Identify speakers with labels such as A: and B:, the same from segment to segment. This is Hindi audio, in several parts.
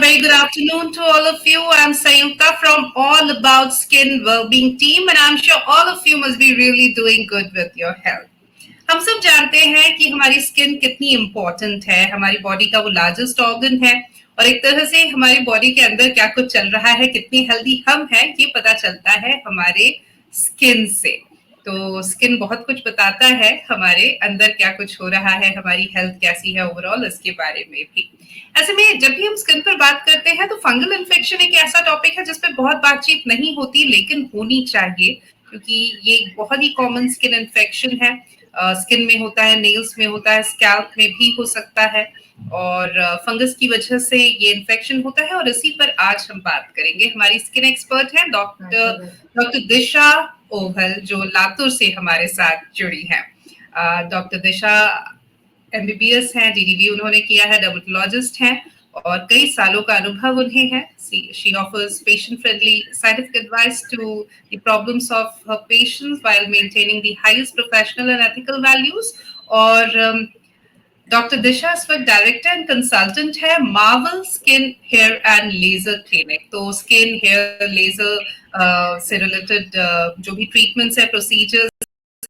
A: very good afternoon to all of you. I'm Sayukta from All About Skin Wellbeing team, and I'm sure all of you must be really doing good with your health. हम सब जानते हैं कि हमारी स्किन कितनी इम्पोर्टेंट है, हमारी बॉडी का वो लार्जेस्ट ऑर्गन है और एक तरह से हमारी बॉडी के अंदर क्या कुछ चल रहा है, कितनी हेल्दी हम हैं, ये पता चलता है हमारे स्किन से। तो स्किन बहुत कुछ बताता है हमारे अंदर क्या कुछ हो रहा है, हमारी हेल्थ कैसी है ओवरऑल, इसके बारे में भी। ऐसे में जब भी हम स्किन पर बात करते हैं तो फंगल इन्फेक्शन एक ऐसा टॉपिक है जिस पे बहुत बातचीत नहीं होती, लेकिन होनी चाहिए क्योंकि ये एक बहुत ही कॉमन स्किन इन्फेक्शन है। स्किन में होता है, नेल्स में होता है, स्कैल्प में भी हो सकता है और फंगस की वजह से ये इन्फेक्शन होता है और इसी पर आज हम बात करेंगे। हमारी स्किन एक्सपर्ट है डॉक्टर दिशा ओहल, जो लातूर से हमारे साथ जुड़ी हैं। डॉक्टर दिशा MBBS हैं, DDV उन्होंने किया है, डर्मेटोलॉजिस्ट हैं और कई सालों का अनुभव उन्हें है। She offers patient-friendly scientific advice to the problems of her patients while maintaining the highest professional and ethical values. और डॉक्टर दिशा इस वक्त डायरेक्टर एंड कंसल्टेंट है Marvel skin hair and laser clinic. तो स्किन हेयर लेजर से रिलेटेड जो भी ट्रीटमेंट्स है, प्रोसीजर्स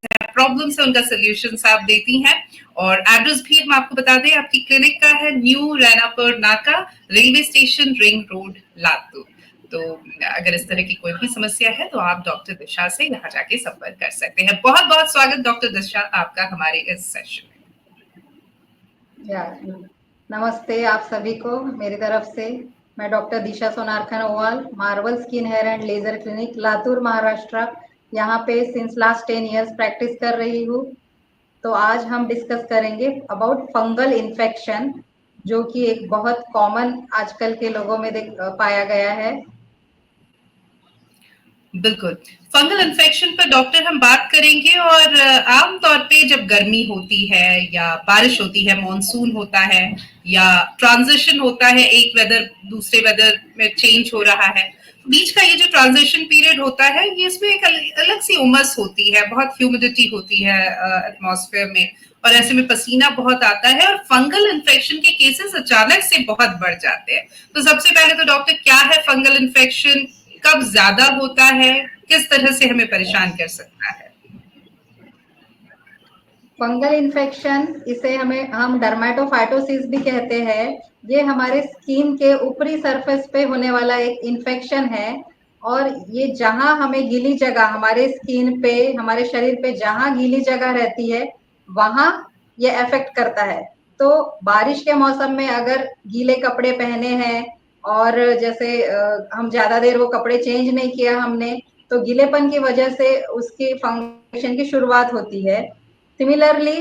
A: है, प्रॉब्लम्स है, उनका सोल्यूशंस आप देती हैं। और एड्रेस भी हम आपको बता दें, आपकी क्लिनिक का है न्यू रैनापुर नाका, railway station, ring road, Latur. तो अगर इस तरह की कोई भी समस्या है तो आप डॉक्टर दिशा से यहाँ जाके संपर्क कर सकते हैं। बहुत बहुत स्वागत डॉक्टर दिशा आपका हमारे इस सेशन में।
B: नमस्ते आप सभी को मेरी तरफ से। मैं डॉक्टर दिशा सोनारखन ओवाल, marvel skin hair and laser clinic, Latur, Maharashtra, यहाँ पे सिंस लास्ट 10 इयर्स प्रैक्टिस कर रही हूँ। तो आज हम डिस्कस करेंगे अबाउट फंगल इन्फेक्शन, जो कि एक बहुत कॉमन आजकल के लोगों में पाया गया है।
A: बिल्कुल, फंगल इन्फेक्शन पर डॉक्टर हम बात करेंगे और आमतौर पे जब गर्मी होती है या बारिश होती है, मॉनसून होता है या ट्रांजिशन होता है, एक वेदर दूसरे वेदर में चेंज हो रहा है, बीच का ये जो ट्रांजिशन पीरियड होता है, ये इसमें एक अलग सी उमस होती है, बहुत ह्यूमिडिटी होती है एटमॉस्फेयर में और ऐसे में पसीना बहुत आता है और फंगल इन्फेक्शन के केसेस अचानक से बहुत बढ़ जाते हैं। तो सबसे पहले तो डॉक्टर, क्या है फंगल इन्फेक्शन, कब ज्यादा होता है, किस तरह से हमें परेशान कर सकता है?
B: फंगल इन्फेक्शन, इसे हम डर्मेटोफाइटोसिस भी कहते हैं। ये हमारे स्किन के ऊपरी सरफेस पे होने वाला एक इन्फेक्शन है और ये जहां हमें गीली जगह, हमारे स्किन पे, हमारे शरीर पे जहां गीली जगह रहती है वहां ये अफेक्ट करता है। तो बारिश के मौसम में अगर गीले कपड़े पहने हैं और जैसे हम ज्यादा देर वो कपड़े चेंज नहीं किया हमने, तो गीलेपन की वजह से उसकी फंक्शन की शुरुआत होती है। सिमिलरली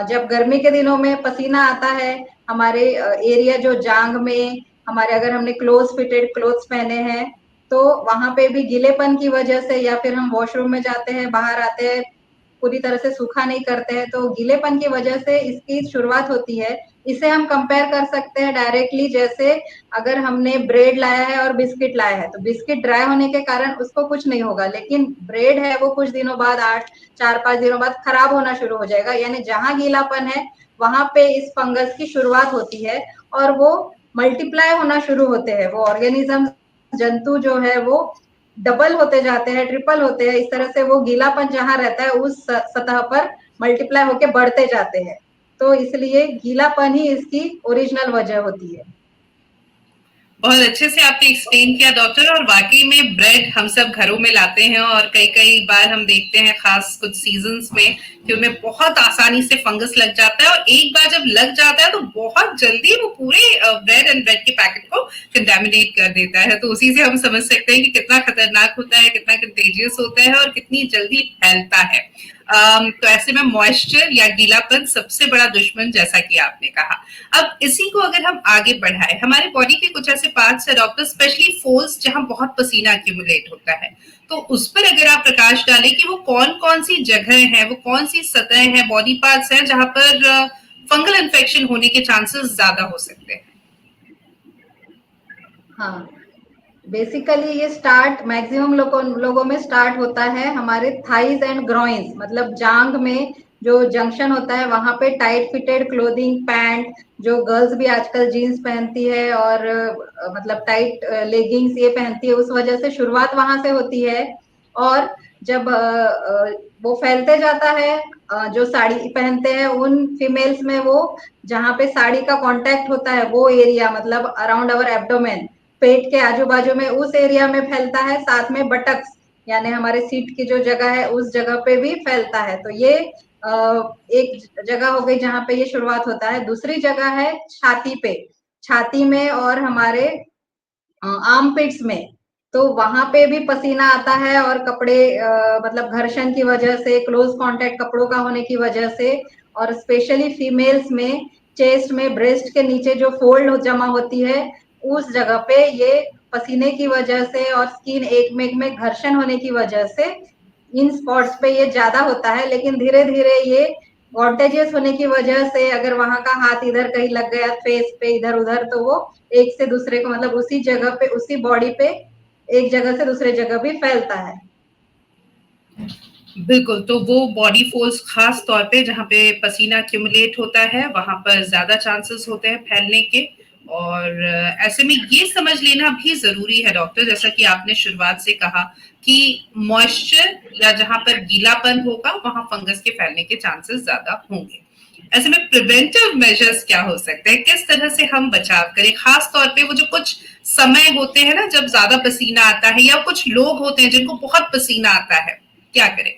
B: जब गर्मी के दिनों में पसीना आता है हमारे एरिया, जो जांग में हमारे, अगर हमने क्लोज फिटेड क्लोथ्स पहने हैं तो वहां पे भी गीलेपन की वजह से, या फिर हम वॉशरूम में जाते हैं, बाहर आते हैं, पूरी तरह से सूखा नहीं करते हैं, तो गीलेपन की वजह से इसकी शुरुआत होती है। इसे हम कंपेयर कर सकते हैं डायरेक्टली, जैसे अगर हमने ब्रेड लाया है और बिस्किट लाया है, तो बिस्किट ड्राई होने के कारण उसको कुछ नहीं होगा, लेकिन ब्रेड है वो कुछ दिनों बाद, 4-5 दिनों बाद खराब होना शुरू हो जाएगा। यानी जहां गीलापन है वहां पे इस फंगस की शुरुआत होती है और वो मल्टीप्लाई होना शुरू होते हैं। वो ऑर्गेनिज्म, जंतु जो है वो डबल होते जाते हैं, ट्रिपल होते हैं। इस तरह से वो गीलापन जहां रहता है उस सतह पर मल्टीप्लाई होके बढ़ते जाते हैं। तो इसलिए गीलापन ही इसकी ओरिजिनल वजह होती है।
A: बहुत अच्छे से आपने एक्सप्लेन किया डॉक्टर। और वाकई में ब्रेड हम सब घरों में लाते हैं और कई बार हम देखते हैं, खास कुछ सीजन्स में, कि उनमें बहुत आसानी से फंगस लग जाता है और एक बार जब लग जाता है तो बहुत जल्दी वो पूरे ब्रेड एंड ब्रेड के पैकेट को कंटेमिनेट कर देता है। तो उसी से हम समझ सकते हैं कि कितना खतरनाक होता है, कितना कंटेजियस होता है और कितनी जल्दी फैलता है। तो ऐसे में मॉइस्चर या गीलापन सबसे बड़ा दुश्मन, जैसा कि आपने कहा। अब इसी को अगर हम आगे बढ़ाए, हमारे बॉडी के कुछ ऐसे पार्ट्स है डॉक्टर, स्पेशली फोल्स, जहां बहुत पसीना एक्यूमुलेट होता है, तो उस पर अगर आप प्रकाश डालें कि वो कौन कौन सी जगह है, वो कौन सी सतह है, बॉडी पार्ट्स हैं जहां पर फंगल इन्फेक्शन होने के चांसेस ज्यादा हो सकते हैं।
B: हाँ, बेसिकली ये मैक्सिमम लोगों में स्टार्ट होता है हमारे थाइज एंड ग्रोइंस, मतलब जांग में जो जंक्शन होता है वहां पे टाइट फिटेड क्लोथिंग पैंट, जो गर्ल्स भी आजकल जीन्स पहनती है और मतलब टाइट लेगिंग्स ये पहनती है, उस वजह से शुरुआत वहां से होती है। और जब वो फैलते जाता है, जो साड़ी पहनते हैं उन फीमेल्स में, वो जहाँ पे साड़ी का कांटेक्ट होता है वो एरिया, मतलब अराउंड अवर एब्डोमेन, पेट के आजू बाजू में उस एरिया में फैलता है, साथ में बटक्स यानी हमारे सीट की जो जगह है उस जगह पे भी फैलता है। तो ये एक जगह हो गई जहां पे ये शुरुआत होता है। दूसरी जगह है छाती पे, छाती में और हमारे आर्म पिट्स में, तो वहां पे भी पसीना आता है और कपड़े मतलब घर्षण की वजह से, क्लोज कांटेक्ट कपड़ों का होने की वजह से, और स्पेशली फीमेल्स में चेस्ट में, ब्रेस्ट के नीचे जो फोल्ड जमा होती है उस जगह पे ये पसीने की वजह से और स्किन एक में घर्षण होने की वजह से इन स्पॉट्स पे ये ज्यादा होता है। लेकिन धीरे धीरे ये कॉन्टेजियस होने की वजह से अगर वहां का हाथ इधर कहीं लग गया फेस पे इधर उधर, तो वो एक से दूसरे को, मतलब उसी जगह पे, उसी बॉडी पे एक जगह से दूसरे जगह भी फैलता है।
A: बिल्कुल, तो वो बॉडी फोर्स खास तौर पे जहाँ पे पसीना एक्यूमुलेट होता है वहां पर ज्यादा चांसेस होते हैं फैलने के। और ऐसे में ये समझ लेना भी जरूरी है डॉक्टर, जैसा कि आपने शुरुआत से कहा कि मॉइस्चर या जहां पर गीलापन होगा वहां फंगस के फैलने के चांसेस ज्यादा होंगे। ऐसे में प्रिवेंटिव मेजर्स क्या हो सकते हैं, किस तरह से हम बचाव करें, खास तौर पे वो जो कुछ समय होते हैं ना जब ज्यादा पसीना आता है, या कुछ लोग होते हैं जिनको बहुत पसीना आता है, क्या करें?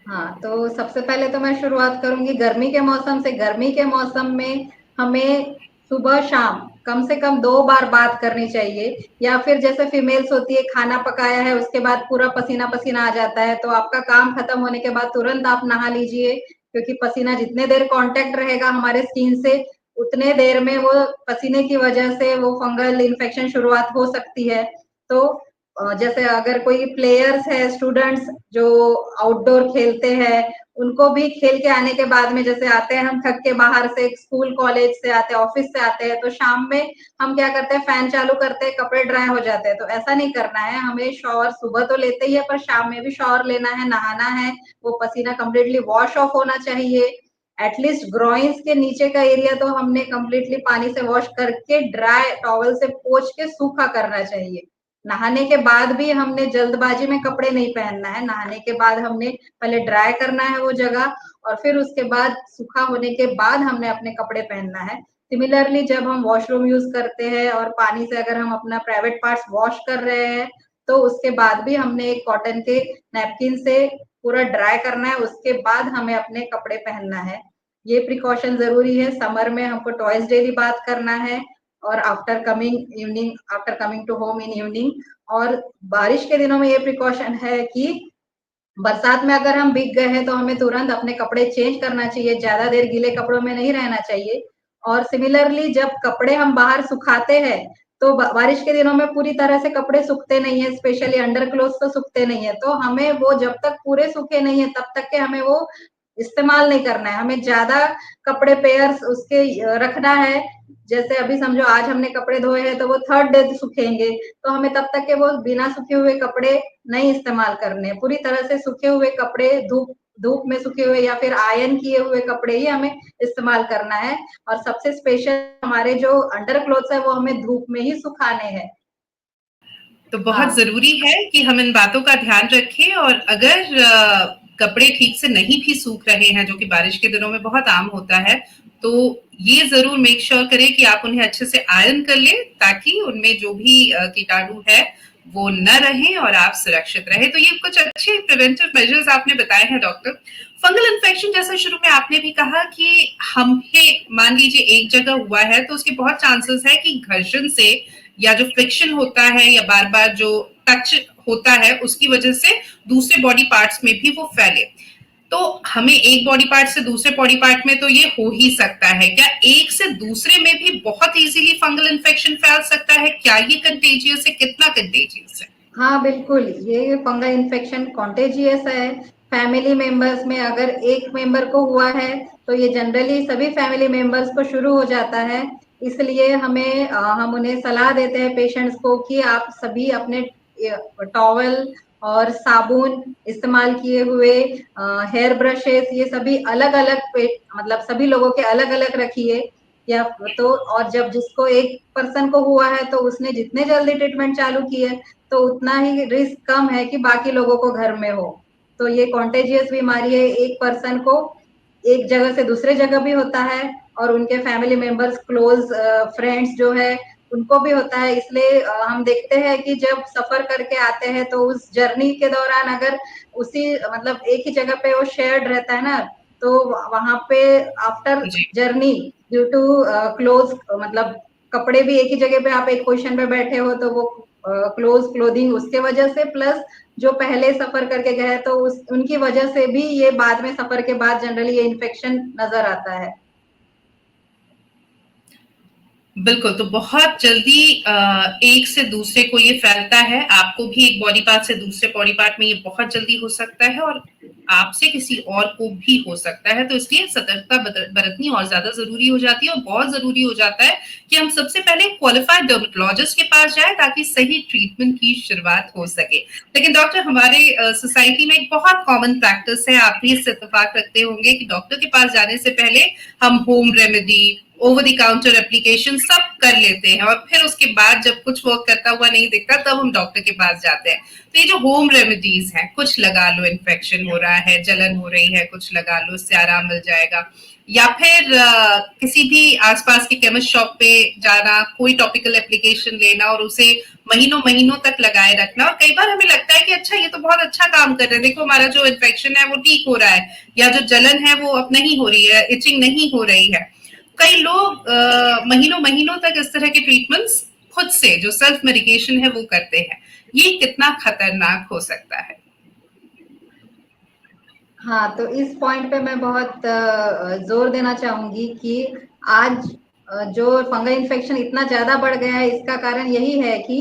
B: हाँ, तो सबसे पहले तो मैं शुरुआत करूंगी गर्मी के मौसम से। गर्मी के मौसम में हमें सुबह शाम कम से कम 2 बार बात करनी चाहिए, या फिर जैसे फीमेल्स होती है, खाना पकाया है उसके बाद पूरा पसीना पसीना आ जाता है, तो आपका काम खत्म होने के बाद तुरंत आप नहा लीजिए, क्योंकि पसीना जितने देर कांटेक्ट रहेगा हमारे स्किन से उतने देर में वो पसीने की वजह से वो फंगल इन्फेक्शन शुरुआत हो सकती है। तो जैसे अगर कोई प्लेयर्स है, स्टूडेंट्स जो आउटडोर खेलते हैं, उनको भी खेल के आने के बाद में, जैसे आते हैं हम थक के बाहर से, स्कूल कॉलेज से आते हैं, ऑफिस से आते हैं, तो शाम में हम क्या करते हैं, फैन चालू करते हैं, कपड़े ड्राई हो जाते हैं। तो ऐसा नहीं करना है, हमें शॉवर सुबह तो लेते ही है पर शाम में भी शॉवर लेना है, नहाना है, वो पसीना कम्प्लीटली वॉश ऑफ होना चाहिए। एटलीस्ट ग्रोइंस के नीचे का एरिया तो हमने कम्प्लीटली पानी से वॉश करके ड्राई टॉवल से पोंछ के सूखा करना चाहिए। नहाने के बाद भी हमने जल्दबाजी में कपड़े नहीं पहनना है, नहाने के बाद हमने पहले ड्राई करना है वो जगह, और फिर उसके बाद सूखा होने के बाद हमने अपने कपड़े पहनना है। सिमिलरली जब हम वॉशरूम यूज करते हैं और पानी से अगर हम अपना प्राइवेट पार्ट्स वॉश कर रहे हैं, तो उसके बाद भी हमने एक कॉटन के नैपकिन से पूरा ड्राई करना है, उसके बाद हमें अपने कपड़े पहनना है। ये प्रिकॉशन जरूरी है। समर में हमको ट्वाइस डेली बात करना है, और after coming to home in evening. और बारिश के दिनों में ये प्रिकॉशन है कि बरसात में अगर हम भीग गए हैं तो हमें तुरंत अपने कपड़े चेंज करना चाहिए, ज्यादा देर गीले कपड़ों में नहीं रहना चाहिए। और सिमिलरली जब कपड़े हम बाहर सुखाते हैं, तो बारिश के दिनों में पूरी तरह से कपड़े सूखते नहीं है, स्पेशली अंडर क्लोथ तो सूखते नहीं है, तो हमें वो जब तक पूरे सूखे नहीं है तब तक के हमें वो इस्तेमाल नहीं करना है। हमें ज्यादा कपड़े पेयर्स उसके रखना है। जैसे अभी समझो आज हमने कपड़े धोए हैं तो वो थर्ड डे सूखेंगे, तो हमें तब तक के वो बिना सूखे हुए कपड़े नहीं इस्तेमाल करने। पूरी तरह से सूखे हुए कपड़े धूप धूप में सूखे हुए या फिर आयरन किए हुए कपड़े ही हमें इस्तेमाल करना है। और सबसे स्पेशल हमारे जो अंडर क्लोथ्स है वो हमें धूप में ही सुखाने हैं।
A: तो बहुत
B: हाँ,
A: जरूरी है कि हम इन बातों का ध्यान रखें, और अगर कपड़े ठीक से नहीं भी सूख रहे हैं, जो कि बारिश के दिनों में बहुत आम होता है, तो ये जरूर मेक श्योर करें कि आप उन्हें अच्छे से आयरन कर लें, ताकि उनमें जो भी कीटाणु है वो न रहें और आप सुरक्षित रहे। तो ये कुछ अच्छे प्रिवेंटिव मेजर्स आपने बताए हैं डॉक्टर। फंगल इन्फेक्शन जैसा शुरू में आपने भी कहा कि हमें मान लीजिए एक जगह हुआ है तो उसके बहुत चांसेस है कि घर्षण से, या जो फ्रिक्शन होता है, या बार बार जो टच होता है, उसकी वजह से दूसरे बॉडी पार्ट्स में भी वो फैले। तो हमें एक बॉडी पार्ट से दूसरे बॉडी पार्ट में तो ये हो ही सकता है, क्या एक से दूसरे में भी बहुत इजीली फंगल इन्फेक्शन फैल सकता है? क्या ये कंटेजियस है, कितना कंटेजियस है?
B: हाँ बिल्कुल, ये फंगल इन्फेक्शन कॉन्टेजियस है। फैमिली मेंबर्स में अगर एक मेंबर को हुआ है तो ये जनरली सभी फैमिली मेंबर्स को शुरू हो जाता है। इसलिए हम उन्हें सलाह देते हैं पेशेंट्स को कि आप सभी अपने टॉवल और साबुन इस्तेमाल किए हुए, हेयर ब्रशेस, ये सभी अलग-अलग मतलब सभी लोगों के अलग-अलग रखिए। या तो और जब जिसको एक पर्सन को हुआ है तो उसने जितने जल्दी ट्रीटमेंट चालू किए तो उतना ही रिस्क कम है कि बाकी लोगों को घर में हो। तो ये कॉन्टेजियस बीमारी है, एक पर्सन को एक जगह से दूसरे जगह भी होता है और उनके फैमिली मेंबर्स, क्लोज फ्रेंड्स जो है उनको भी होता है। इसलिए हम देखते हैं कि जब सफर करके आते हैं तो उस जर्नी के दौरान अगर उसी मतलब एक ही जगह पे वो शेयर्ड रहता है ना, तो वहां पे आफ्टर
A: जी।
B: जर्नी ड्यू टू क्लोज मतलब कपड़े भी एक ही जगह पे, आप एक पोजीशन पे बैठे हो तो वो क्लोज क्लोथिंग उसके वजह से, प्लस जो पहले सफर करके गए तो उनकी वजह से भी ये बाद में सफर के बाद जनरली ये इन्फेक्शन नजर आता है।
A: बिल्कुल, तो बहुत जल्दी एक से दूसरे को ये फैलता है। आपको भी एक बॉडी पार्ट से दूसरे बॉडी पार्ट में ये बहुत जल्दी हो सकता है और आपसे किसी और को भी हो सकता है। तो इसलिए सतर्कता बरतनी और ज़्यादा ज़रूरी हो जाती है और बहुत ज़रूरी हो जाता है कि हम सबसे पहले क्वालिफाइड डर्मेटोलॉजिस्ट के पास जाएँ ताकि सही ट्रीटमेंट की शुरुआत हो सके। लेकिन डॉक्टर, हमारे सोसाइटी में एक बहुत कॉमन प्रैक्टिस है, आप भी इससे इत्तेफ़ाक रखते होंगे कि डॉक्टर के पास जाने से पहले हम home remedy, over the counter application सब कर लेते हैं और फिर उसके बाद जब कुछ वर्क करता हुआ नहीं दिखता तब हम डॉक्टर के पास जाते हैं। तो ये जो होम रेमेडीज हैं, कुछ लगा लो, इन्फेक्शन हो रहा है, जलन हो रही है, कुछ लगा लो, इससे आराम मिल जाएगा, या फिर किसी भी आसपास के केमिस्ट शॉप पे जाना, कोई टॉपिकल एप्लीकेशन लेना और उसे महीनों महीनों तक लगाए रखना। और कई बार हमें लगता है कि अच्छा, ये तो बहुत अच्छा काम कर रहे हैं, देखो हमारा जो इन्फेक्शन है वो ठीक हो रहा है, या जो जलन है वो अब नहीं हो रही है, इचिंग नहीं हो रही है। कई लोग महीनों महीनों तक इस तरह के ट्रीटमेंट्स खुद से, जो सेल्फ मेडिकेशन है, वो करते हैं। ये कितना खतरनाक हो सकता है?
B: हाँ, तो इस पॉइंट पे मैं बहुत जोर देना चाहूंगी कि आज जो फंगल इन्फेक्शन इतना ज्यादा बढ़ गया है, इसका कारण यही है कि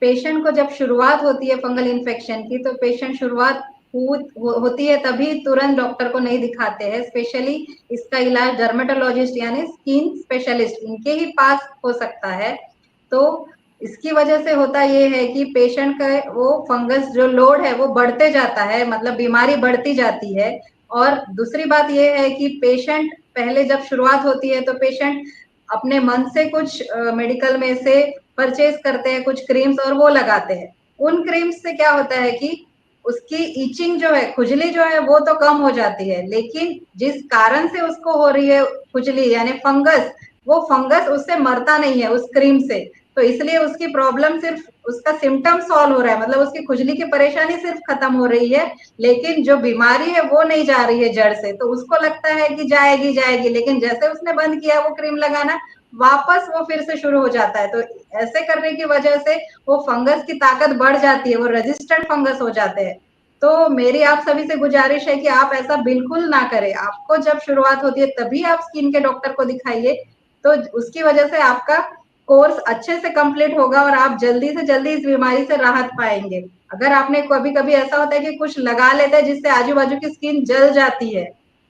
B: पेशेंट को जब शुरुआत होती है फंगल इन्फेक्शन की, तो पेशेंट शुरुआत होती है तभी तुरंत डॉक्टर को नहीं दिखाते हैं। स्पेशली इसका इलाज डर्मेटोलॉजिस्ट यानी स्किन स्पेशलिस्ट, इनके ही पास हो सकता है। तो इसकी वजह से होता ये है कि पेशेंट का वो फंगस जो लोड है वो बढ़ते जाता है, मतलब बीमारी बढ़ती जाती है। और दूसरी बात ये है कि पेशेंट पहले जब शुरुआत होती है तो पेशेंट अपने मन से कुछ मेडिकल में से परचेज करते हैं कुछ क्रीम्स और वो लगाते हैं। उन क्रीम्स से क्या होता है कि उसकी इचिंग जो है, खुजली जो है वो तो कम हो जाती है, लेकिन जिस कारण से उसको हो रही है खुजली यानी फंगस, वो फंगस उससे मरता नहीं है उस क्रीम से। तो इसलिए उसकी प्रॉब्लम सिर्फ उसका सिम्टम सॉल्व हो रहा है, मतलब उसकी खुजली की परेशानी सिर्फ खत्म हो रही है, लेकिन जो बीमारी है वो नहीं जा रही है जड़ से। तो उसको लगता है कि जाएगी जाएगी, लेकिन जैसे उसने बंद किया वो क्रीम लगाना, वापस वो फिर से शुरू हो जाता है। तो ऐसे करने की वजह से वो फंगस की ताकत बढ़ जाती है, वो रेजिस्टेंट फंगस हो जाते हैं। तो मेरी आप सभी से गुजारिश है कि आप ऐसा बिल्कुल ना करें। आपको जब शुरुआत होती है तभी आप स्किन के डॉक्टर को दिखाइए, तो उसकी वजह से आपका कोर्स अच्छे से कंप्लीट होगा और आप जल्दी से जल्दी इस बीमारी से राहत पाएंगे। अगर आपने कभी-कभी ऐसा होता है कि कुछ लगा लेते हैं जिससे आजू-बाजू की स्किन जल जाती है,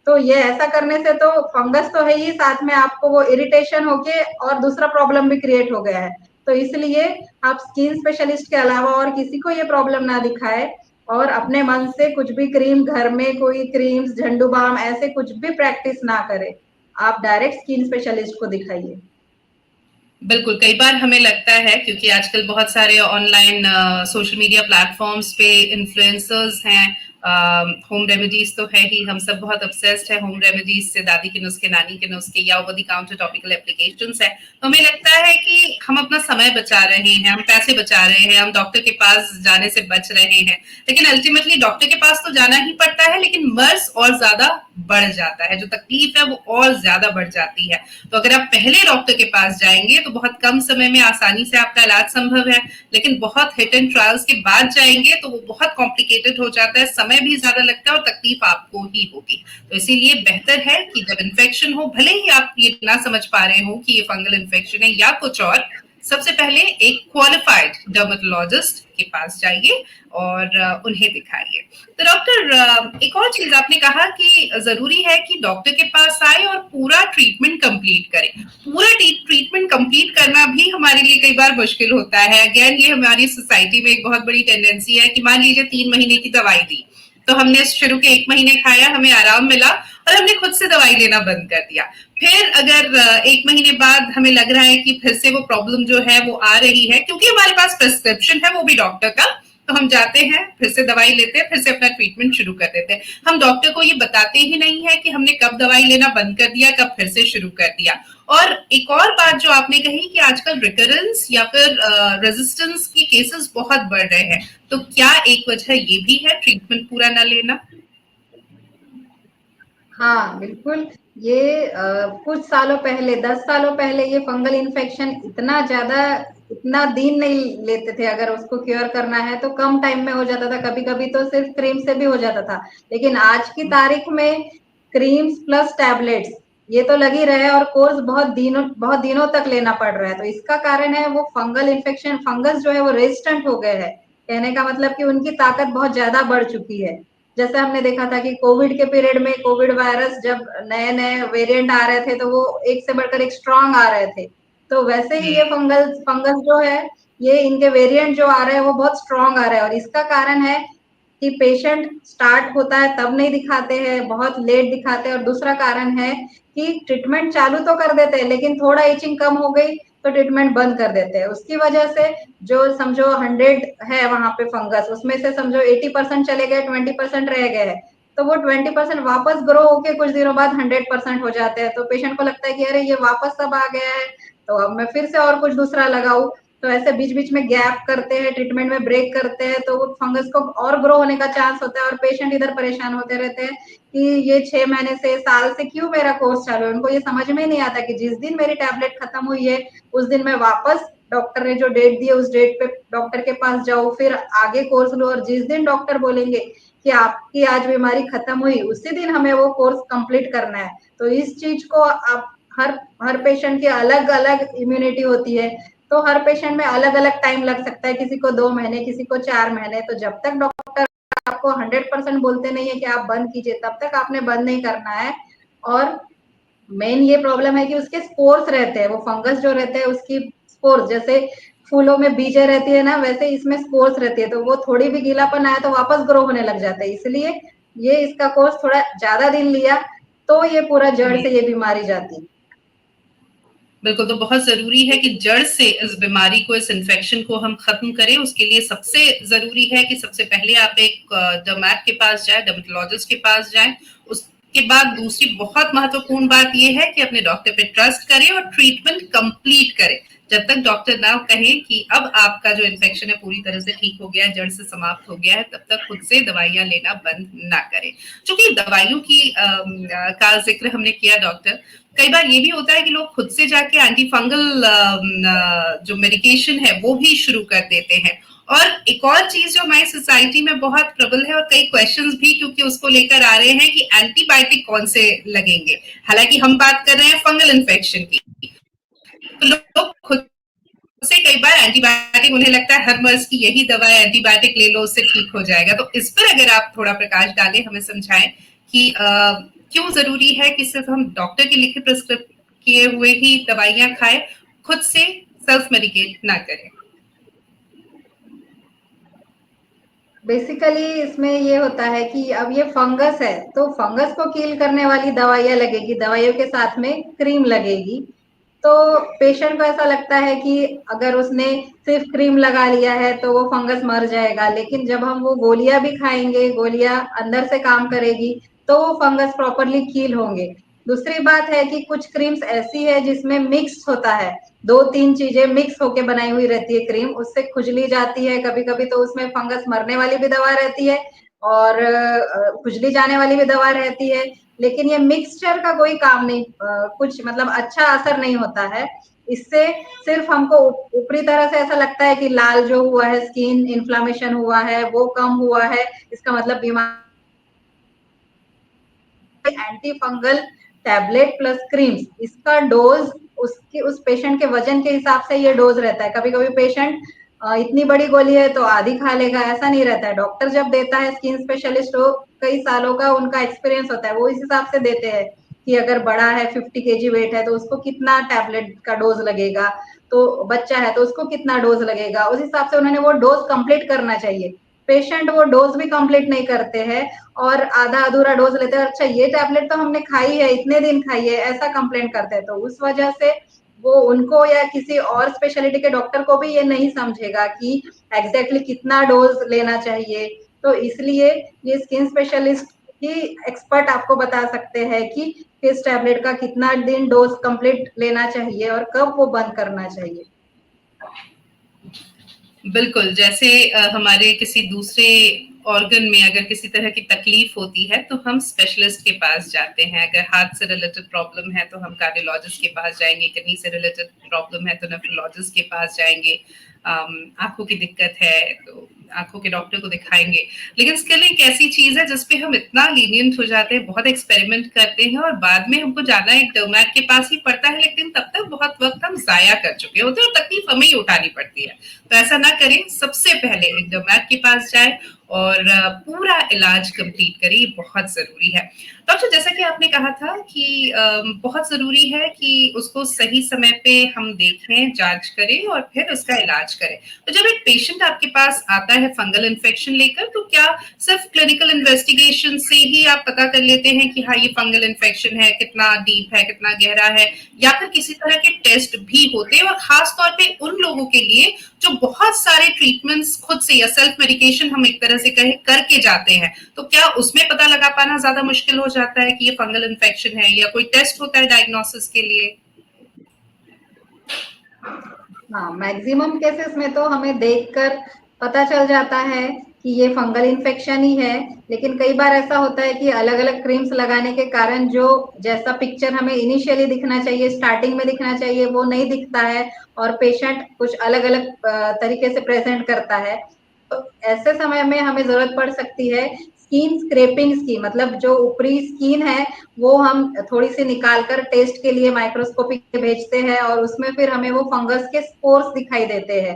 B: तो ये ऐसा करने से तो फंगस तो है ही, साथ में आपको वो इरिटेशन होके और दूसरा प्रॉब्लम भी क्रिएट हो गया है। तो इसलिए आप स्किन स्पेशलिस्ट के अलावा और किसी को ये प्रॉब्लम ना दिखाएं और अपने मन से कुछ भी क्रीम, घर में कोई क्रीम्स, झंडू बाम ऐसे कुछ भी प्रैक्टिस ना करें। आप डायरेक्ट स्किन स्पेशलिस्ट को दिखाइए।
A: बिल्कुल, कई बार हमें लगता है, क्योंकि आजकल बहुत सारे ऑनलाइन सोशल मीडिया प्लेटफॉर्म्स पे इन्फ्लुएंसर्स हैं, होम रेमेडीज तो है ही, हम सब बहुत ऑब्सेस्ड है होम रेमेडीज से, दादी के नुस्खे, नानी के नुस्खे या over the counter topical applications है। तो हमें लगता है कि हम अपना समय बचा रहे हैं, हम पैसे बचा रहे हैं, हम डॉक्टर के पास जाने से बच रहे हैं, लेकिन अल्टीमेटली डॉक्टर के पास तो जाना ही पड़ता है, लेकिन मर्ज और ज्यादा बढ़ जाता है, जो तकलीफ है वो और ज्यादा बढ़ जाती है। तो अगर आप पहले डॉक्टर के पास जाएंगे तो बहुत कम समय में आसानी से आपका इलाज संभव है, लेकिन बहुत हिट एंड ट्रायल्स के बाद जाएंगे तो वो बहुत कॉम्प्लिकेटेड हो जाता है, समय भी ज्यादा लगता है और तकलीफ आपको ही होगी। तो इसीलिए बेहतर है कि जब इन्फेक्शन हो, भले ही आप ये ना समझ पा रहे हो कि ये फंगल इन्फेक्शन है या कुछ और, सबसे पहले एक क्वालिफाइड डर्मेटोलॉजिस्ट के पास जाइए और उन्हें दिखाइए। तो डॉक्टर, एक और चीज आपने कहा कि जरूरी है कि डॉक्टर के पास आए और पूरा ट्रीटमेंट कंप्लीट करें। पूरा ट्रीटमेंट कंप्लीट करना भी हमारे लिए कई बार मुश्किल होता है। अगेन ये हमारी सोसाइटी में एक बहुत बड़ी टेंडेंसी है कि मान लीजिए 3 महीने की दवाई दी, तो हमने शुरू के 1 महीने खाया, हमें आराम मिला और हमने खुद से दवाई लेना बंद कर दिया। फिर अगर 1 महीने बाद हमें लग रहा है कि फिर से वो प्रॉब्लम जो है वो आ रही है, क्योंकि हमारे पास प्रिस्क्रिप्शन है वो भी डॉक्टर का, तो हम जाते हैं, फिर से दवाई लेते हैं, फिर से अपना ट्रीटमेंट शुरू कर देते हैं। हम डॉक्टर को ये बताते ही नहीं है कि हमने कब दवाई लेना बंद कर दिया, कब फिर से शुरू कर दिया। और एक और बात जो आपने कही कि आजकल रिकरेंस या फिर रेजिस्टेंस की केसेस बहुत बढ़ रहे हैं, तो क्या एक वजह ये भी है ट्रीटमेंट पूरा ना लेना?
B: हाँ बिल्कुल। ये कुछ सालों पहले, 10 सालों पहले ये फंगल इन्फेक्शन इतना दिन नहीं लेते थे। अगर उसको क्योर करना है तो कम टाइम में हो जाता था, कभी कभी तो सिर्फ क्रीम से भी हो जाता था। लेकिन आज की तारीख में क्रीम्स प्लस टैबलेट्स ये तो लगी रहे और कोर्स बहुत दिनों तक लेना पड़ रहा है। तो इसका कारण है वो फंगल इन्फेक्शन, फंगस जो है वो रेजिस्टेंट हो गए हैं। कहने का मतलब कि उनकी ताकत बहुत ज्यादा बढ़ चुकी है। जैसे हमने देखा था कि कोविड के पीरियड में कोविड वायरस जब नए नए वेरिएंट आ रहे थे तो वो एक से बढ़कर एक स्ट्रांग आ रहे थे। तो वैसे ही ये फंगस जो है, ये इनके वेरिएंट जो आ रहे हैं वो बहुत स्ट्रांग आ रहे हैं। और इसका कारण है कि पेशेंट स्टार्ट होता है तब नहीं दिखाते हैं, बहुत लेट दिखाते हैं। और दूसरा कारण है कि ट्रीटमेंट चालू तो कर देते हैं लेकिन थोड़ा इचिंग कम हो गई तो ट्रीटमेंट बंद कर देते हैं। उसकी वजह से जो समझो 100 है वहां पे फंगस, उसमें से समझो 80% चले गए, 20% रह गए हैं। तो वो 20% वापस ग्रो होके कुछ दिनों बाद 100% हो जाते हैं। तो पेशेंट को लगता है कि अरे ये वापस सब आ गया है, तो अब मैं फिर से और कुछ दूसरा लगाऊं। तो ऐसे बीच बीच में गैप करते हैं, ट्रीटमेंट में ब्रेक करते हैं, तो वो फंगस को और ग्रो होने का चांस होता है। और पेशेंट इधर परेशान होते रहते हैं कि ये 6 महीने से, साल से क्यों मेरा कोर्स चालू है। उनको ये समझ में नहीं आता कि जिस दिन मेरी टैबलेट खत्म हुई है उस दिन मैं वापस डॉक्टर ने जो डेट दी है उस डेट पे डॉक्टर के पास जाऊं, फिर आगे कोर्स लो। और जिस दिन डॉक्टर बोलेंगे कि आपकी आज बीमारी खत्म हुई उसी दिन हमें वो कोर्स कंप्लीट करना है। तो इस चीज को आप हर हर पेशेंट की अलग अलग इम्यूनिटी होती है, तो हर पेशेंट में अलग अलग टाइम लग सकता है, किसी को 2 महीने, किसी को 4 महीने। तो जब तक डॉक्टर आपको 100% बोलते नहीं है कि आप बंद कीजिए, तब तक आपने बंद नहीं करना है। और मेन ये प्रॉब्लम है कि उसके स्पोर्स रहते हैं, वो फंगस जो रहते हैं उसकी स्पोर्स, जैसे फूलों में बीजें रहती है ना, वैसे इसमें स्पोर्स रहती है। तो वो थोड़ी भी गीलापन आया तो वापस ग्रो होने लग जाता है। इसलिए ये इसका कोर्स थोड़ा ज्यादा दिन लिया तो ये पूरा जड़ से ये बीमारी जाती।
A: बिल्कुल, तो बहुत जरूरी है कि जड़ से इस बीमारी को, इस इन्फेक्शन को हम खत्म करें। उसके लिए सबसे जरूरी है कि सबसे पहले आप एक डर्मैट के पास जाए, डर्मेटोलॉजिस्ट के पास जाए। उसके बाद दूसरी बहुत महत्वपूर्ण बात यह है कि अपने डॉक्टर पे ट्रस्ट करें और ट्रीटमेंट कंप्लीट करें। जब तक डॉक्टर ना कहें कि अब आपका जो इन्फेक्शन है पूरी तरह से ठीक हो गया है, जड़ से समाप्त हो गया है, तब तक खुद से दवाइयां लेना बंद ना करें। चूंकि दवाइयों की का जिक्र हमने किया डॉक्टर, कई बार ये भी होता है कि लोग खुद से जाके एंटी फंगल जो मेडिकेशन है वो भी शुरू कर देते हैं। और एक और चीज जो हमारी सोसाइटी में बहुत प्रबल है और कई क्वेश्चंस भी क्योंकि उसको लेकर आ रहे हैं कि एंटीबायोटिक कौन से लगेंगे। हालांकि हम बात कर रहे हैं फंगल इन्फेक्शन की, तो लोग खुद से कई बार एंटीबायोटिक, उन्हें लगता है हर मर्ज की यही दवा है, एंटीबायोटिक ले लो उससे ठीक हो जाएगा। तो इस पर अगर आप थोड़ा प्रकाश डालें, हमें समझाएं कि क्यों जरूरी है कि सिर्फ हम डॉक्टर के लिखे प्रिस्क्रिप्ट किए हुए ही दवाइयां खाएं, खुद से सेल्फ मेडिकेट ना करें।
B: बेसिकली इसमें ये होता है कि अब ये फंगस है तो फंगस को किल करने वाली दवाइयां लगेगी, दवाइयों के साथ में क्रीम लगेगी। तो पेशेंट को ऐसा लगता है कि अगर उसने सिर्फ क्रीम लगा लिया है तो वो फंगस मर जाएगा। लेकिन जब हम वो गोलियां भी खाएंगे, गोलियां अंदर से काम करेगी तो वो फंगस प्रॉपरली कील होंगे। दूसरी बात है कि कुछ क्रीम्स ऐसी है जिसमें मिक्स होता है, 2-3 चीजें मिक्स होके बनाई हुई रहती है क्रीम, उससे खुजली जाती है कभी कभी। तो उसमें फंगस मरने वाली भी दवा रहती है और खुजली जाने वाली भी दवा रहती है। लेकिन ये मिक्सचर का कोई काम नहीं, कुछ मतलब अच्छा असर नहीं होता है इससे। सिर्फ हमको ऊपरी तरह से ऐसा लगता है कि लाल जो हुआ है, स्किन इन्फ्लामेशन हुआ है, वो कम हुआ है, इसका मतलब बीमारी। Anti fungal tablet plus creams, इसका डोज उसके उस पेशेंट के वजन के हिसाब से ये डोज रहता है। कभी कभी पेशेंट इतनी बड़ी गोली है तो आधी खा लेगा, ऐसा नहीं रहता है। डॉक्टर जब देता है, स्किन स्पेशलिस्ट हो, कई सालों का उनका एक्सपीरियंस होता है, वो इस हिसाब से देते हैं कि अगर बड़ा है 50 केजी वेट है तो उसको कितना टैबलेट का डोज लगेगा, तो बच्चा है तो उसको कितना डोज लगेगा, उस हिसाब से उन्होंने वो डोज कंप्लीट करना चाहिए। पेशेंट वो डोज भी कंप्लीट नहीं करते हैं और आधा अधूरा डोज लेते हैं, अच्छा ये टैबलेट तो हमने खाई है, इतने दिन खाई है, ऐसा कंप्लेंट करते हैं। तो उस वजह से वो उनको या किसी और स्पेशलिटी के डॉक्टर को भी ये नहीं समझेगा कि एग्जैक्टली कितना डोज लेना चाहिए। तो इसलिए ये स्किन स्पेशलिस्ट ही एक्सपर्ट आपको बता सकते हैं कि किस टैबलेट का कितना दिन डोज कंप्लीट लेना चाहिए और कब वो बंद करना चाहिए।
A: बिल्कुल, जैसे हमारे किसी दूसरे ऑर्गन में अगर किसी तरह की तकलीफ होती है तो हम स्पेशलिस्ट के पास जाते हैं। अगर हार्ट से रिलेटेड प्रॉब्लम है तो हम कार्डियोलॉजिस्ट के पास जाएंगे, किडनी से रिलेटेड प्रॉब्लम है तो नेफ्रोलॉजिस्ट के पास जाएंगे, आंखों की दिक्कत है तो आंखों के डॉक्टर को दिखाएंगे। लेकिन स्किल एक ऐसी चीज है जिसपे हम इतना लीनियंट हो जाते हैं, बहुत एक्सपेरिमेंट करते हैं और बाद में हमको जाना एक डर्मैट के पास ही पड़ता है, लेकिन तब तक बहुत वक्त हम जाया कर चुके होते हैं और तकलीफ हमें ही उठानी पड़ती है। तो ऐसा ना करें, सबसे पहले एक डर्मैट के पास जाए और पूरा इलाज कंप्लीट करें, ये बहुत जरूरी है। डॉक्टर, जैसा कि आपने कहा था कि बहुत जरूरी है कि उसको सही समय पे हम देखें, जांच करें और फिर उसका इलाज करें। तो जब एक पेशेंट आपके पास आता है फंगल इन्फेक्शन लेकर, तो क्या सिर्फ क्लिनिकल इन्वेस्टिगेशन से ही आप पता कर लेते हैं कि हाँ ये फंगल इन्फेक्शन है, कितना डीप है, कितना गहरा है, या फिर किसी तरह के टेस्ट भी होते हैं? और खास तौर पे उन लोगों के लिए जो बहुत सारे ट्रीटमेंट्स खुद से या सेल्फ मेडिकेशन हम एक तरह से कहें करके जाते हैं, तो क्या उसमें पता लगा पाना ज्यादा मुश्किल हो जाता है कि ये फंगल इन्फेक्शन है, या कोई टेस्ट होता है डायग्नोसिस के लिए?
B: हाँ, मैक्सिमम केसेस में तो हमें देखकर पता चल जाता है कि ये फंगल इन्फेक्शन ही है। लेकिन कई बार ऐसा होता है कि अलग अलग क्रीम्स लगाने के कारण जो जैसा पिक्चर हमें इनिशियली दिखना चाहिए, स्टार्टिंग में दिखना चाहिए, वो नहीं दिखता है और पेशेंट कुछ अलग अलग तरीके से प्रेजेंट करता है। तो ऐसे समय में हमें जरूरत पड़ सकती है स्किन स्क्रैपिंग्स की, मतलब जो ऊपरी स्किन है वो हम थोड़ी सी निकाल कर टेस्ट के लिए माइक्रोस्कोपी के भेजते हैं और उसमें फिर हमें वो फंगस के स्पोर्स दिखाई देते हैं।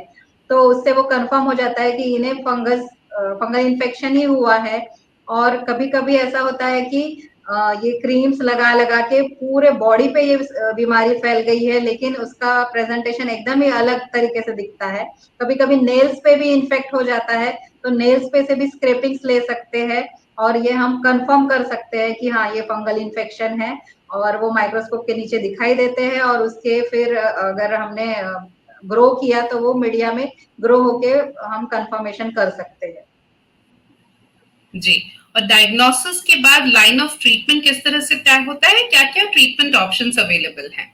B: तो उससे वो कंफर्म हो जाता है कि इन्हें फंगल इन्फेक्शन ही हुआ है। और कभी कभी ऐसा होता है कि ये क्रीम्स लगा लगा के पूरे बॉडी पे ये बीमारी फैल गई है, लेकिन उसका प्रेजेंटेशन एकदम ही अलग तरीके से दिखता है। कभी कभी नेल्स पे भी इन्फेक्ट हो जाता है, तो नेल्स पे से भी स्क्रैपिंग्स ले सकते हैं और ये हम कंफर्म कर सकते हैं कि हाँ ये फंगल इन्फेक्शन है, और वो माइक्रोस्कोप के नीचे दिखाई देते हैं और उसके फिर अगर हमने ग्रो किया तो वो मीडिया में ग्रो होके हम कंफर्मेशन कर सकते हैं।
A: जी। और डायग्नोसिस के बाद लाइन ऑफ ट्रीटमेंट किस तरह से तय होता है? क्या क्या ट्रीटमेंट ऑप्शंस अवेलेबल हैं?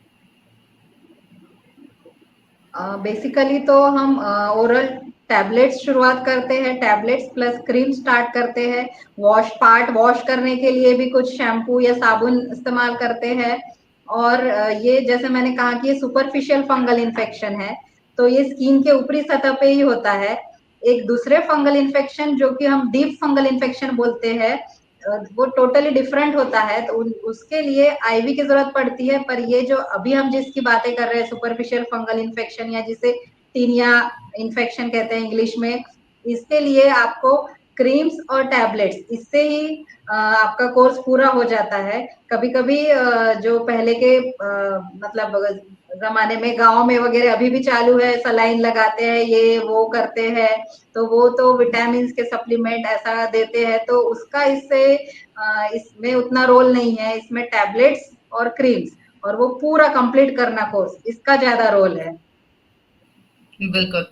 B: बेसिकली तो हम ओरल टैबलेट्स शुरुआत करते हैं, टैबलेट्स प्लस क्रीम स्टार्ट करते हैं। वॉश करने के लिए भी कुछ शैम्पू या साबुन इस्तेमाल करते हैं। और ये जैसे मैंने कहा कि ये सुपरफिशियल फंगल इन्फेक्शन है, तो ये स्किन के ऊपरी सतह पे ही होता है। एक दूसरे फंगल इन्फेक्शन जो कि हम डीप फंगल इन्फेक्शन बोलते हैं, वो टोटली डिफरेंट होता है, तो उसके लिए आईवी की जरूरत पड़ती है। पर ये जो अभी हम जिसकी बातें कर रहे हैं, सुपरफिशियल फंगल इन्फेक्शन या जिसे टीनिया इन्फेक्शन कहते हैं इंग्लिश में, इसके लिए आपको क्रीम्स और टैबलेट्स, इससे ही आपका कोर्स पूरा हो जाता है। कभी कभी जो पहले के मतलब जमाने में गांव में वगैरह अभी भी चालू है, सलाइन लगाते हैं, ये वो करते हैं, तो वो तो विटामिन के सप्लीमेंट ऐसा देते हैं, तो उसका इससे इसमें उतना रोल नहीं है। इसमें टैबलेट्स और क्रीम्स और वो पूरा कंप्लीट करना कोर्स, इसका ज्यादा रोल है।
A: बिल्कुल।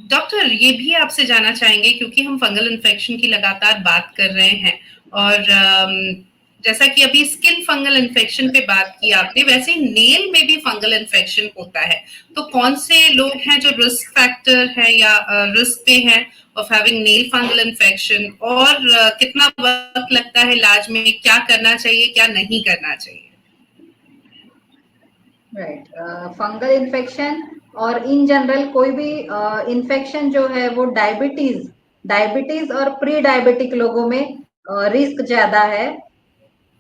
A: डॉक्टर, ये भी आपसे जानना चाहेंगे क्योंकि हम फंगल इन्फेक्शन की लगातार बात कर रहे हैं, और जैसा कि अभी स्किन फंगल इन्फेक्शन पे बात की आपने, वैसे ही नेल में भी फंगल इन्फेक्शन होता है। तो कौन से लोग हैं जो रिस्क फैक्टर है या रिस्क पे हैं of having nail fungal infection, और कितना वक्त लगता है इलाज में, क्या करना चाहिए, क्या नहीं करना चाहिए?
B: राइट, फंगल इन्फेक्शन और इन जनरल कोई भी इन्फेक्शन जो है वो डायबिटीज और प्री डायबिटिक लोगों में रिस्क ज्यादा है,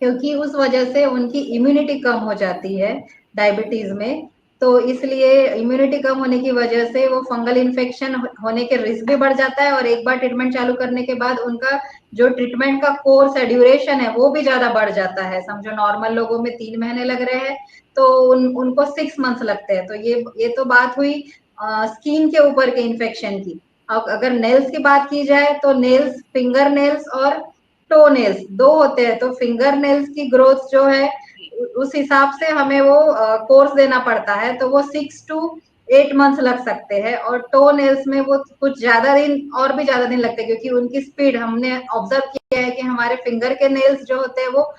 B: क्योंकि उस वजह से उनकी इम्यूनिटी कम हो जाती है डायबिटीज में। तो इसलिए इम्यूनिटी कम होने की वजह से वो फंगल इन्फेक्शन होने के रिस्क भी बढ़ जाता है, और एक बार ट्रीटमेंट चालू करने के बाद उनका जो ट्रीटमेंट का कोर्स है, ड्यूरेशन है, वो भी ज्यादा बढ़ जाता है। समझो नॉर्मल लोगों में 3 महीने लग रहे हैं, तो उनको 6 मंथ्स लगते हैं। तो ये तो बात हुई स्किन के ऊपर के इन्फेक्शन की। अब अगर नेल्स की बात की जाए तो नेल्स, फिंगर नेल्स और टो नेल्स दो होते हैं। तो फिंगर नेल्स की ग्रोथ जो है उस हिसाब से हमें वो कोर्स देना पड़ता है, तो वो 6 to 8 मंथ्स लग सकते हैं। और टो नेल्स में वो कुछ ज्यादा दिन, और भी ज्यादा दिन लगते हैं, क्योंकि उनकी स्पीड हमने ऑब्जर्व किया है कि हमारे फिंगर के नेल्स जो होते हैं वो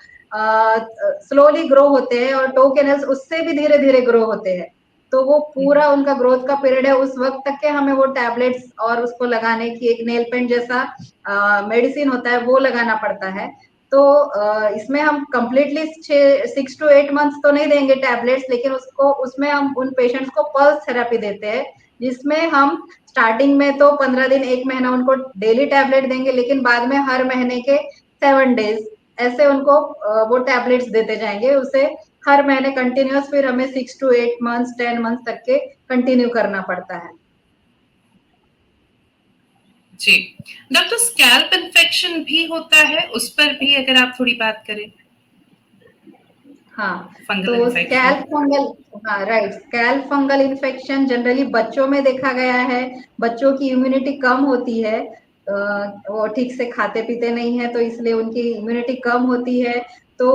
B: स्लोली ग्रो होते हैं, और टो के नेल्स उससे भी धीरे धीरे ग्रो होते हैं। तो वो पूरा उनका ग्रोथ का पीरियड है, उस वक्त तक के हमें वो टैबलेट्स और उसको लगाने की एक नेल पेंट जैसा मेडिसिन होता है वो लगाना पड़ता है। तो इसमें हम कंप्लीटली 6 to 8 मंथ्स तो नहीं देंगे टैबलेट्स, लेकिन उसको उसमें हम उन पेशेंट्स को पल्स थेरेपी देते हैं, जिसमें हम स्टार्टिंग में तो 15 दिन, 1 महीना उनको डेली टैबलेट देंगे, लेकिन बाद में हर महीने के 7 डेज ऐसे उनको वो टैबलेट्स देते जाएंगे। उसे हर महीने कंटिन्यूअस फिर हमें 6 to 8 मंथ्स, 10 मंथ्स तक के कंटिन्यू करना पड़ता है।
A: जी डॉक्टर, स्कैल्प इन्फेक्शन भी होता है, उस पर भी अगर आप थोड़ी बात करें।
B: हाँ,
A: फंगल
B: तो
A: इन्फेक्शन।
B: स्कैल्प फंगल, हाँ right, scalp fungal infection generally बच्चों में देखा गया है। बच्चों की इम्यूनिटी कम होती है, वो ठीक से खाते पीते नहीं है, तो इसलिए उनकी इम्यूनिटी कम होती है। तो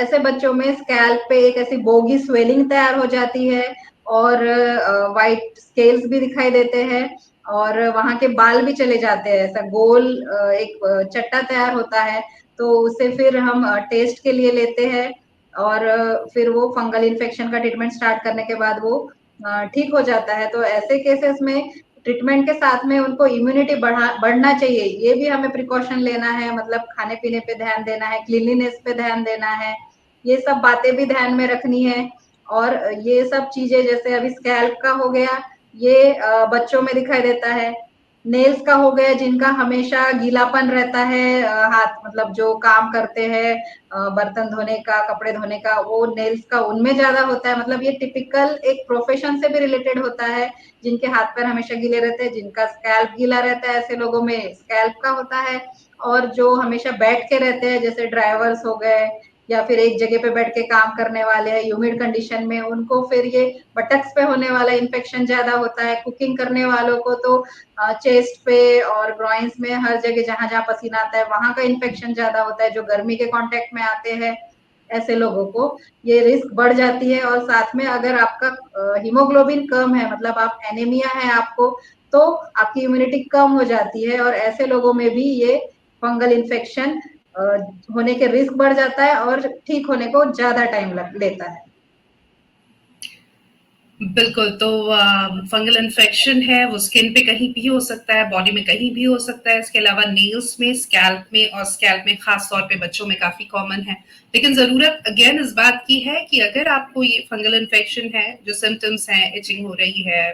B: ऐसे बच्चों में स्कैल्प पे एक ऐसी बोगी स्वेलिंग तैयार हो जाती है, और वाइट स्केल्स भी दिखाई देते हैं, और वहां के बाल भी चले जाते हैं। ऐसा गोल एक चट्टा तैयार होता है। तो उसे फिर हम टेस्ट के लिए लेते हैं, और फिर वो फंगल इन्फेक्शन का ट्रीटमेंट स्टार्ट करने के बाद वो ठीक हो जाता है। तो ऐसे केसेस में ट्रीटमेंट के साथ में उनको इम्यूनिटी बढ़ना चाहिए। ये भी हमें प्रिकॉशन लेना है, मतलब खाने पीने पे ध्यान देना है, क्लीनलीनेस पे ध्यान देना है, ये सब बातें भी ध्यान में रखनी है। और ये सब चीजें, जैसे अभी स्कैल्प का हो गया, ये बच्चों में दिखाई देता है। नेल्स का हो गया, जिनका हमेशा गीलापन रहता है, हाथ मतलब जो काम करते हैं, बर्तन धोने का, कपड़े धोने का, वो नेल्स का उनमें ज्यादा होता है। मतलब ये टिपिकल एक प्रोफेशन से भी रिलेटेड होता है, जिनके हाथ पैर हमेशा गीले रहते हैं, जिनका स्कैल्प गीला रहता है, ऐसे लोगों में स्कैल्प का होता है। और जो हमेशा बैठ के रहते हैं, जैसे ड्राइवर्स हो गए, या फिर एक जगह पे बैठ के काम करने वाले हैं ह्यूमिड कंडीशन में, उनको फिर ये बटक्स पे होने वाला इन्फेक्शन ज्यादा होता है। कुकिंग करने वालों को तो चेस्ट पे और ग्रॉइंस में, हर जगह जहां जहां पसीना आता है वहां का इन्फेक्शन ज्यादा होता है। जो गर्मी के कांटेक्ट में आते हैं, ऐसे लोगों को ये रिस्क बढ़ जाती है। और साथ में अगर आपका हीमोग्लोबिन कम है, मतलब आप एनीमिया है आपको, तो आपकी इम्यूनिटी कम हो जाती है, और ऐसे लोगों में भी ये फंगल इन्फेक्शन होने के रिस्क बढ़ जाता है, और ठीक होने को ज्यादा टाइम लेता है।
A: बिल्कुल, तो फंगल इन्फेक्शन है वो स्किन पे कहीं भी हो सकता है, बॉडी में कहीं भी हो सकता है। इसके अलावा नेल्स में, स्कैल्प में, और स्कैल्प में खास तौर पे बच्चों में काफी कॉमन है। लेकिन जरूरत अगेन इस बात की है कि अगर आपको ये फंगल इन्फेक्शन है, जो सिम्टम्स हैं, इचिंग हो रही है,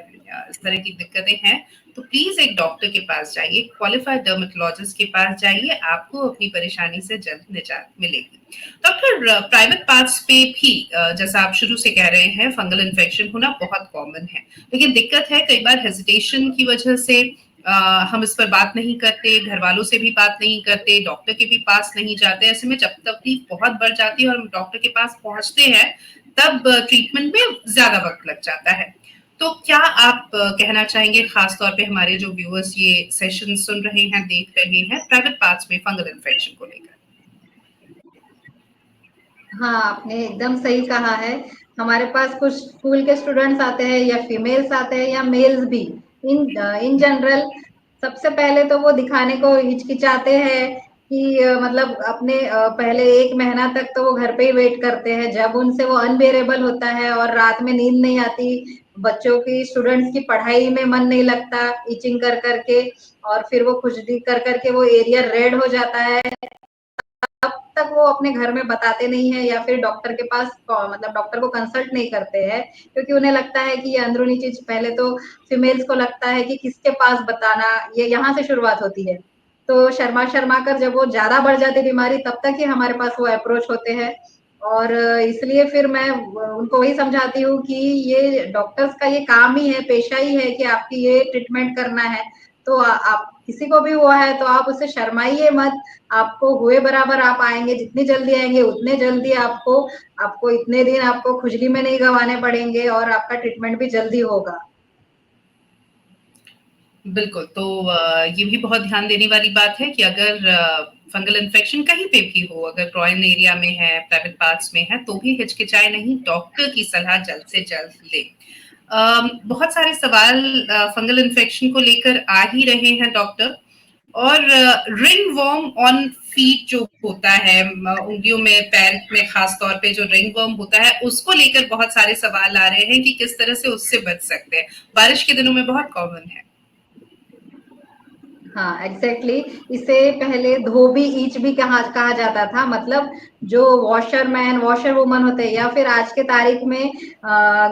A: इस तरह की दिक्कतें हैं, तो प्लीज एक डॉक्टर के पास जाइए, क्वालिफाइड डर्मेटोलॉजिस्ट के पास जाइए, आपको अपनी परेशानी से जल्द निजात मिलेगी। डॉक्टर, प्राइवेट पार्ट्स पे भी जैसा आप शुरू से कह रहे हैं, फंगल इन्फेक्शन होना बहुत कॉमन है, लेकिन दिक्कत है कई बार हेजिटेशन की वजह से हम इस पर बात नहीं करते, घर वालों से भी बात नहीं करते, डॉक्टर के भी पास नहीं जाते। ऐसे में जब तकलीफ बहुत बढ़ जाती है और हम डॉक्टर के पास पहुंचते हैं, तब ट्रीटमेंट में ज्यादा वक्त लग जाता है। तो क्या आप कहना चाहेंगे, खास तौर पे हमारे जो व्यूअर्स ये सेशन सुन रहे हैं, देख रहे हैं, प्राइवेट पार्ट्स में फंगल इन्फेक्शन को लेकर?
B: हाँ, आपने एकदम सही कहा है। हमारे पास कुछ स्कूल के स्टूडेंट्स आते हैं, या फीमेल्स आते हैं, या मेल्स भी। इन जनरल सबसे पहले तो वो दिखाने को हिचकिचाते हैं कि मतलब अपने पहले 1 महीना तक तो वो घर पे ही वेट करते हैं, जब उनसे वो अनबेरेबल होता है और रात में नींद नहीं आती, बच्चों की, स्टूडेंट्स की पढ़ाई में मन नहीं लगता इचिंग कर करके, और फिर वो खुजली कर करके वो एरिया रेड हो जाता है, तब तक वो अपने घर में बताते नहीं है, या फिर डॉक्टर के पास मतलब डॉक्टर को कंसल्ट नहीं करते हैं, क्योंकि उन्हें लगता है कि ये अंदरूनी चीज, पहले तो फीमेल्स को लगता है कि किसके पास बताना, ये यहाँ से शुरुआत होती है। तो शर्मा शर्मा कर जब वो ज्यादा बढ़ जाती बीमारी, तब तक ही हमारे पास वो अप्रोच होते हैं। और इसलिए फिर मैं उनको वही समझाती हूँ कि ये डॉक्टर्स का ये काम ही है, पेशा ही है कि आपकी ये ट्रीटमेंट करना है। तो आप किसी को भी हुआ है तो आप उससे शर्माइए मत, आपको हुए बराबर आप आएंगे, जितनी जल्दी आएंगे उतने जल्दी आपको आपको इतने दिन आपको खुजली में नहीं गंवाने पड़ेंगे और आपका ट्रीटमेंट भी जल्दी होगा।
A: बिल्कुल, तो ये भी बहुत ध्यान देने वाली बात है कि अगर फंगल इन्फेक्शन कहीं पे भी हो, अगर ग्रॉइन एरिया में है, प्राइवेट पार्ट्स में है, तो भी हिचकिचाए नहीं, डॉक्टर की सलाह जल्द से जल्द लें। बहुत सारे सवाल फंगल इन्फेक्शन को लेकर आ ही रहे हैं डॉक्टर, और रिंग वर्म ऑन फीट जो होता है, उंगलियों में, पैर में खास तौर पे जो रिंग वर्म होता है, उसको लेकर बहुत सारे सवाल आ रहे हैं कि किस तरह से उससे बच सकते हैं। बारिश के दिनों में बहुत कॉमन है।
B: हाँ एग्जैक्टली इसे पहले धोबी ईच भी कहा जाता था, मतलब जो वॉशरमैन वॉशर वुमन होते हैं या फिर आज के तारीख में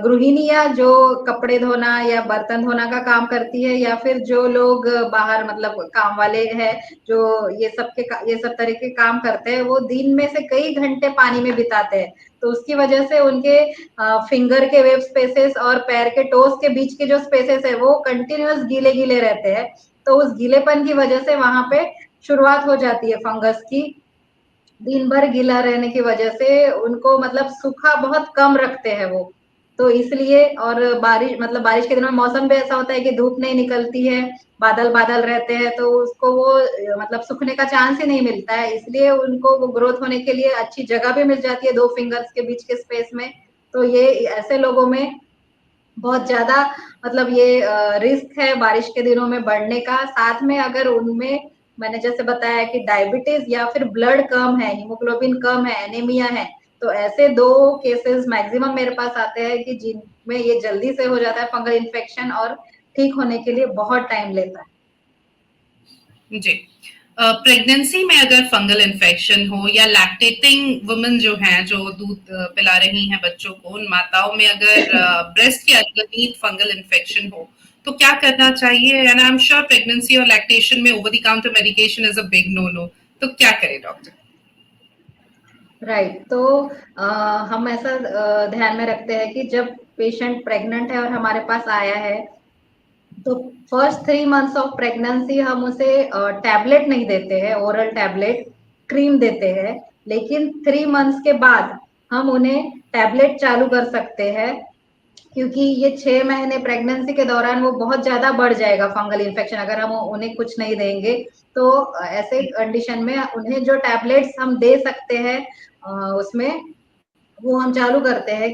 B: गृहिणियां जो कपड़े धोना या बर्तन धोना का काम करती है, या फिर जो लोग बाहर मतलब काम वाले हैं जो ये सब तरह के काम करते हैं, वो दिन में से कई घंटे पानी में बिताते हैं। तो उसकी वजह से उनके फिंगर के वेब स्पेसेस और पैर के टोस के बीच के जो स्पेसेस है वो कंटिन्यूअस गीले गीले रहते हैं। तो उस गीलेपन की वजह से वहां पे शुरुआत हो जाती है फंगस की। दिन भर गीला रहने की वजह से उनको मतलब सूखा बहुत कम रखते हैं वो। तो इसलिए, और बारिश के दिनों में मौसम भी ऐसा होता है कि धूप नहीं निकलती है, बादल बादल रहते हैं, तो उसको वो मतलब सूखने का चांस ही नहीं मिलता है, इसलिए उनको वो ग्रोथ होने के लिए अच्छी जगह भी मिल जाती है दो फिंगर्स के बीच के स्पेस में। तो ये ऐसे लोगों में बहुत ज्यादा मतलब ये रिस्क है बारिश के दिनों में बढ़ने का। साथ में अगर उनमें मैंने जैसे बताया कि डायबिटीज या फिर ब्लड कम है, हीमोग्लोबिन कम है, एनीमिया है, तो ऐसे दो केसेस मैक्सिमम मेरे पास आते हैं कि जिनमें ये जल्दी से हो जाता है फंगल इन्फेक्शन, और ठीक होने के लिए बहुत टाइम लेता है।
A: जी। प्रेगनेंसी में अगर फंगल इन्फेक्शन हो, या लैक्टेटिंग वुमेन जो हैं, जो दूध पिला रही हैं बच्चों को, उन माताओं में अगर ब्रेस्ट के अंदर फंगल इन्फेक्शन हो, तो क्या करना चाहिए? And I am sure pregnancy और लैक्टेशन में over the counter medication is a big no no, तो क्या करे डॉक्टर?
B: राइट, तो हम ऐसा ध्यान में रखते हैं कि जब पेशेंट प्रेग्नेंट है और हमारे पास आया है, तो फर्स्ट 3 मंथ्स ऑफ प्रेगनेंसी हम उसे टैबलेट नहीं देते हैं, ओरल टैबलेट, क्रीम देते हैं। लेकिन 3 मंथ्स के बाद हम उन्हें टैबलेट चालू कर सकते हैं, क्योंकि ये 6 महीने प्रेगनेंसी के दौरान वो बहुत ज्यादा बढ़ जाएगा फंगल इन्फेक्शन अगर हम उन्हें कुछ नहीं देंगे। तो ऐसे कंडीशन में उन्हें जो टैबलेट्स हम दे सकते हैं उसमें वो हम चालू करते हैं।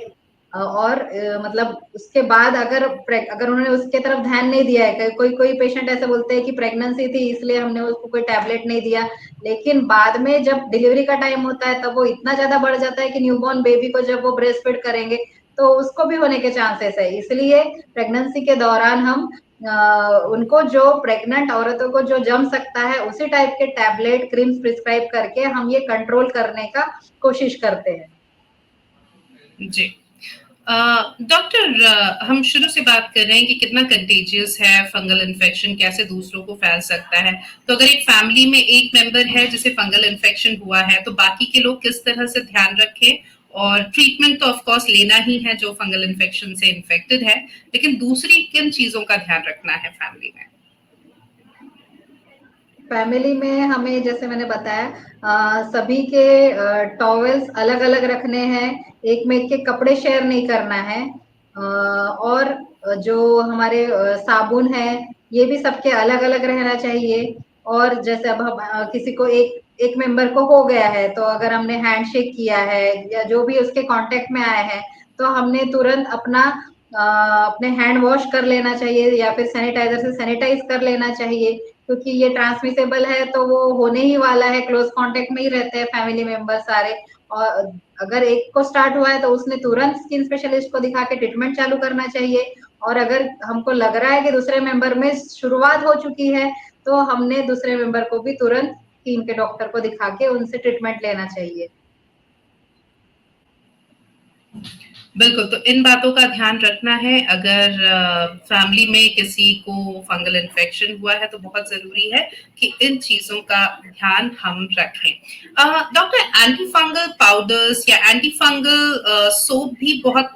B: और मतलब उसके बाद अगर अगर उन्होंने उसके तरफ ध्यान नहीं दिया है, कोई कोई पेशेंट ऐसे बोलते हैं कि प्रेगनेंसी थी इसलिए हमने उसको कोई टैबलेट नहीं दिया, लेकिन बाद में जब डिलीवरी का टाइम होता है तब वो इतना ज्यादा बढ़ जाता है कि न्यूबॉर्न बेबी को जब वो ब्रेस्ट फीड करेंगे तो उसको भी होने के चांसेस है। इसलिए प्रेगनेंसी के दौरान हम उनको जो प्रेग्नेंट औरतों को जो जम सकता है उसी टाइप के टैबलेट क्रीम्स प्रिस्क्राइब करके हम ये कंट्रोल करने का कोशिश करते हैं।
A: जी। डॉक्टर, हम शुरू से बात कर रहे हैं कि कितना कंटेजियस है फंगल इन्फेक्शन, कैसे दूसरों को फैल सकता है। तो अगर एक फैमिली में एक मेंबर है जिसे फंगल इन्फेक्शन हुआ है, तो बाकी के लोग किस तरह से ध्यान रखें? और ट्रीटमेंट तो ऑफ कोर्स लेना ही है जो फंगल इन्फेक्शन से इन्फेक्टेड है, लेकिन दूसरी किन चीजों का ध्यान रखना है फैमिली में?
B: फैमिली में हमें जैसे मैंने बताया सभी के टॉवेल्स अलग अलग रखने हैं, एक में एक के कपड़े शेयर नहीं करना है। और जो हमारे साबुन है ये भी सबके अलग अलग रहना चाहिए। और जैसे अब हम किसी को एक मेंबर को हो गया है तो अगर हमने हैंडशेक किया है या जो भी उसके कांटेक्ट में आए हैं तो हमने तुरंत अपने हैंड वॉश कर लेना चाहिए या फिर सैनिटाइजर से सैनिटाइज कर लेना चाहिए, क्योंकि ये ट्रांसमिसेबल है तो वो होने ही वाला है, क्लोज कांटेक्ट में ही रहते हैं फैमिली मेंबर सारे। और अगर एक को स्टार्ट हुआ है तो उसने तुरंत स्किन स्पेशलिस्ट को दिखा के ट्रीटमेंट चालू करना चाहिए। और अगर हमको लग रहा है कि दूसरे मेंबर में शुरुआत हो चुकी है तो हमने दूसरे मेंबर को भी तुरंत स्किन के डॉक्टर को दिखा के उनसे ट्रीटमेंट लेना चाहिए।
A: बिल्कुल, तो इन बातों का ध्यान रखना है। अगर फैमिली में किसी को फंगल इन्फेक्शन हुआ है तो बहुत ज़रूरी है कि इन चीज़ों का ध्यान हम रखें। डॉक्टर, एंटी फंगल पाउडर्स या एंटी फंगल सोप भी बहुत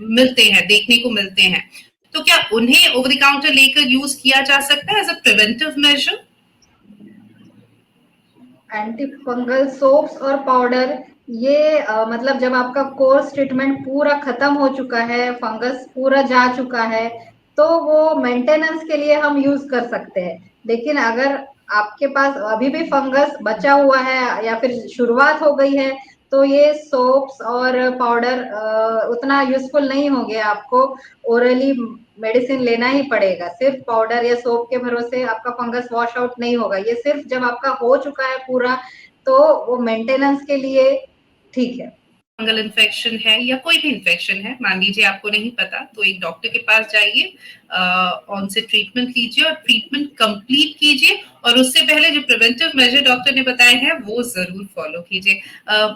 A: मिलते हैं, देखने को मिलते हैं। तो क्या उन्हें ओवर द काउंटर लेकर यूज़ किया जा सकता है as a preventive measure?
B: Anti fungal soaps और पाउडर, ये मतलब जब आपका कोर्स ट्रीटमेंट पूरा खत्म हो चुका है, फंगस पूरा जा चुका है, तो वो मेंटेनेंस के लिए हम यूज कर सकते हैं। लेकिन अगर आपके पास अभी भी फंगस बचा हुआ है या फिर शुरुआत हो गई है, तो ये सोप्स और पाउडर उतना यूजफुल नहीं होंगे। आपको ओरली मेडिसिन लेना ही पड़ेगा। सिर्फ पाउडर या सोप के भरोसे आपका फंगस वॉश आउट नहीं होगा। ये सिर्फ जब आपका हो चुका है पूरा, तो वो मेंटेनेंस के लिए ठीक है।
A: फंगल इन्फेक्शन है या कोई भी इन्फेक्शन है, मान लीजिए आपको नहीं पता, तो एक डॉक्टर के पास जाइए, उनसे ट्रीटमेंट लीजिए और ट्रीटमेंट कंप्लीट कीजिए, और उससे पहले जो प्रिवेंटिव मेजर डॉक्टर ने बताए हैं वो जरूर फॉलो कीजिए।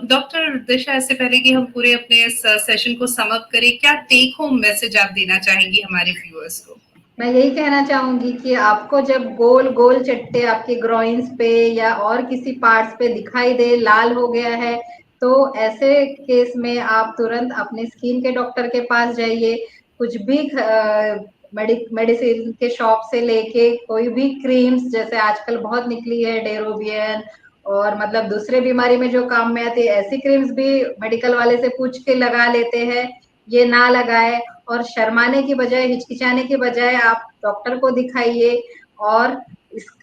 A: डॉक्टर दिशा, इससे पहले कि हम पूरे अपने इस सेशन को सम अप करें, क्या टेक होम मैसेज आप देना चाहेंगी हमारे व्यूअर्स को?
B: मैं यही कहना चाहूंगी कि आपको जब गोल गोल चट्टे आपके ग्रोइंस पे या और किसी पार्ट्स पे दिखाई दे, लाल हो गया है, तो ऐसे केस में आप तुरंत अपने स्किन के डॉक्टर के पास जाइए। कुछ भी मेडिसिन के शॉप से लेके कोई भी क्रीम्स, जैसे आजकल बहुत निकली है डेरोबियन, और मतलब दूसरे बीमारी में जो काम में आती है ऐसी क्रीम्स भी मेडिकल वाले से पूछ के लगा लेते हैं। ये ना लगाए, और शर्माने की बजाय, हिचकिचाने की बजाय आप डॉक्टर को दिखाइए और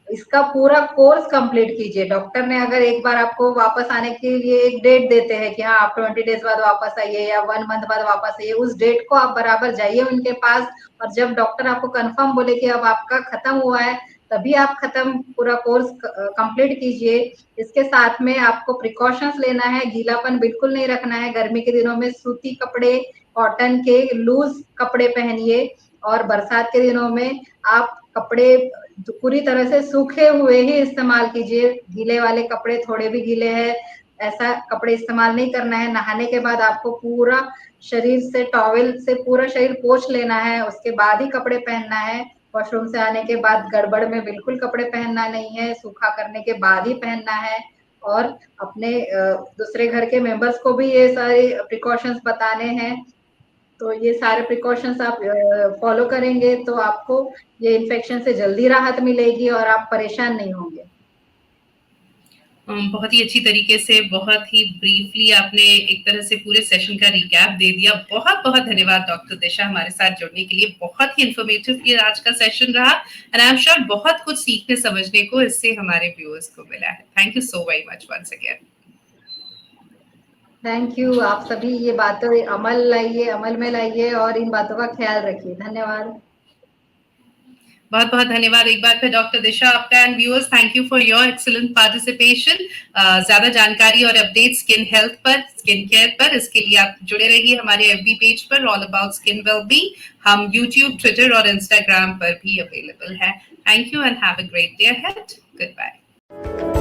B: इसका पूरा कोर्स कंप्लीट कीजिए। डॉक्टर ने अगर एक बार आपको वापस आने के लिए एक डेट देते हैं कि हाँ आप 20 डेज बाद वापस आइए या 1 मंथ बाद वापस आइए, उस डेट को आप बराबर जाइए उनके पास। और जब डॉक्टर आपको कंफर्म बोले कि अब आपका खत्म हुआ है, तभी आप खत्म पूरा कोर्स कंप्लीट कीजिए। इसके साथ में आपको प्रिकॉशंस लेना है, गीलापन बिल्कुल नहीं रखना है। गर्मी के दिनों में सूती कपड़े, कॉटन के लूज कपड़े पहनिए, और बरसात के दिनों में आप कपड़े पूरी तरह से सूखे हुए ही इस्तेमाल कीजिए। गीले वाले कपड़े, थोड़े भी गीले हैं ऐसा कपड़े इस्तेमाल नहीं करना है। नहाने के बाद आपको पूरा शरीर से टॉवेल से पूरा शरीर पोंछ लेना है, उसके बाद ही कपड़े पहनना है। वॉशरूम से आने के बाद गड़बड़ में बिल्कुल कपड़े पहनना नहीं है, सूखा करने के बाद ही पहनना है। और अपने दूसरे घर के मेंबर्स को भी ये सारे प्रिकॉशंस बताने हैं। तो ये सारे प्रिकॉशंस आप फॉलो करेंगे तो आपको ये इन्फेक्शन से जल्दी राहत मिलेगी और आप परेशान नहीं होंगे।
A: बहुत ही अच्छी तरीके से, बहुत ही ब्रीफली आपने एक तरह से पूरे सेशन का रिकैप दे दिया। बहुत बहुत धन्यवाद डॉक्टर दिशा, हमारे साथ जुड़ने के लिए। बहुत ही इन्फॉर्मेटिव ये आज का सेशन रहा, एंड आई एम श्योर बहुत कुछ सीखने समझने को इससे हमारे व्यूअर्स को मिला है। Thank you so very much once again.
B: Thank you. आप सभी ये बातें अमल में लाइए और इन बातों का ख्याल रखिए। धन्यवाद।
A: बहुत बहुत धन्यवाद एक बार फिर डॉक्टर दिशा आपका, and viewers thank you for your excellent participation. ज्यादा जानकारी और अपडेट स्किन हेल्थ पर, स्किन केयर पर, इसके लिए आप जुड़े रहिए हमारे एफबी पेज पर ऑल अबाउट स्किन वेलबींग। हम यूट्यूब, ट्विटर और इंस्टाग्राम पर भी अवेलेबल है। Thank you and have a great day ahead. Good bye.